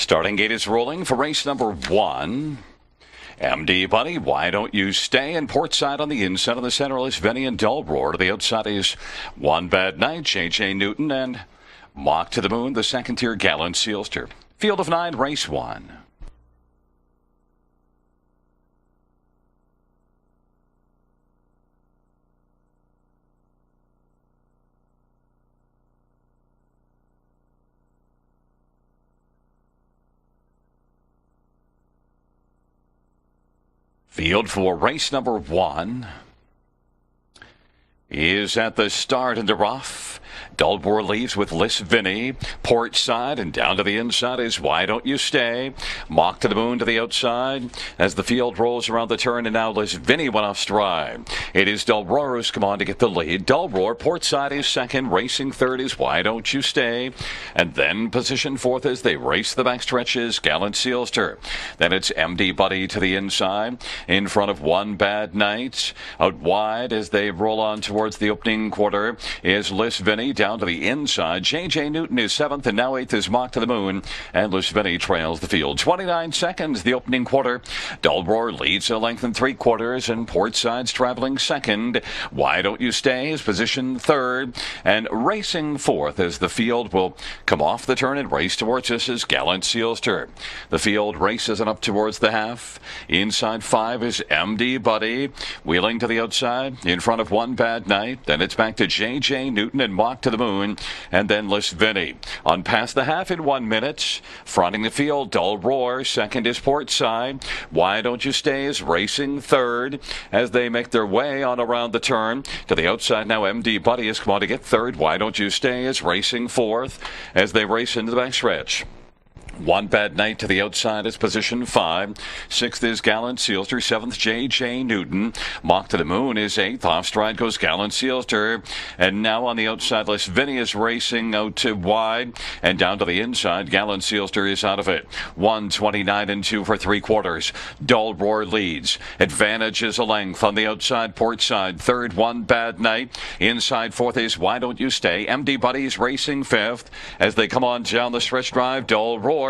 Starting gate is rolling for race number 1. MD Buddy, Why Don't You Stay? And Portside on the inside of the center is Vinny and Dull Roar. To the outside is One Bad Night, JJ Newton, and Mock to the Moon, the second tier Gallant Sealster. Field of 9, race 1. Field for race number 1 is at the start in the rough. Dullbore leaves with Liss Vinny. Port side and down to the inside is Why Don't You Stay? Mock to the Moon to the outside as the field rolls around the turn, and now Liss Vinny went off stride. It is Dullroar who's come on to get the lead. Dullroar, port side is second. Racing third is Why Don't You Stay? And then position fourth as they race the back stretches, Gallant Sealster. Then it's MD Buddy to the inside in front of One Bad Night. Out wide as they roll on towards the opening quarter is Liss Vinny. Down to the inside, JJ Newton is 7th, and now 8th is Mock to the Moon, and Liss Vinny trails the field. 29 seconds, the opening quarter. Dullroar leads a length and 3/4, and Portside's traveling second. Why Don't You Stay is positioned third, and racing fourth as the field will come off the turn and race towards us is Gallant Sealster. The field races and up towards the half. Inside 5 is MD Buddy, wheeling to the outside in front of One Bad Night. Then it's back to JJ Newton and Mock to the Moon, and then Liss Vinny. On past the half in 1 minute. Fronting the field, Dull Roar. Second is Portside. Why Don't You Stay is racing third as they make their way on around the turn. To the outside now, MD Buddy has come on to get third. Why Don't You Stay is racing fourth as they race into the backstretch. One Bad Night to the outside is position 5. 6th is Gallant Sealster. 7th, JJ Newton. Mock to the Moon is 8th. Off stride goes Gallant Sealster. And now on the outside, Liss Vinny is racing out to wide. And down to the inside, Gallant Sealster is out of it. 1:29 and 2 for 3/4. Dull Roar leads. Advantage is a length on the outside, Portside. Third, One Bad Night. Inside fourth is Why Don't You Stay? MD Buddy's racing fifth. As they come on down the stretch drive, Dull Roar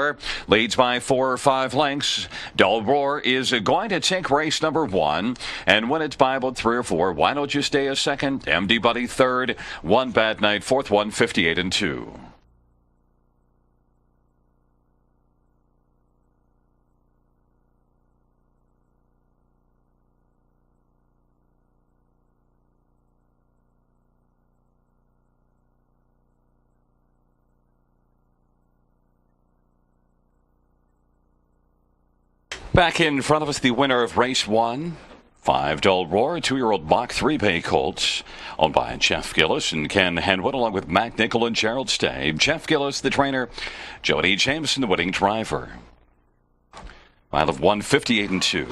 leads by 4 or 5 lengths. Dull Roar is going to take race number 1 and win it by about 3 or 4. Why Don't You Stay a second? MD Buddy third. One Bad Night fourth. 1:58 and 2. Back in front of us, the winner of race 1. 5 Dull Roar, 2-year-old Mock 3-Bay Colts, owned by Jeff Gillis and Ken Henwood, along with Mac Nickel and Gerald Stay. Jeff Gillis, the trainer, Jody Jameson, the winning driver. Mile of 1:58 and 2.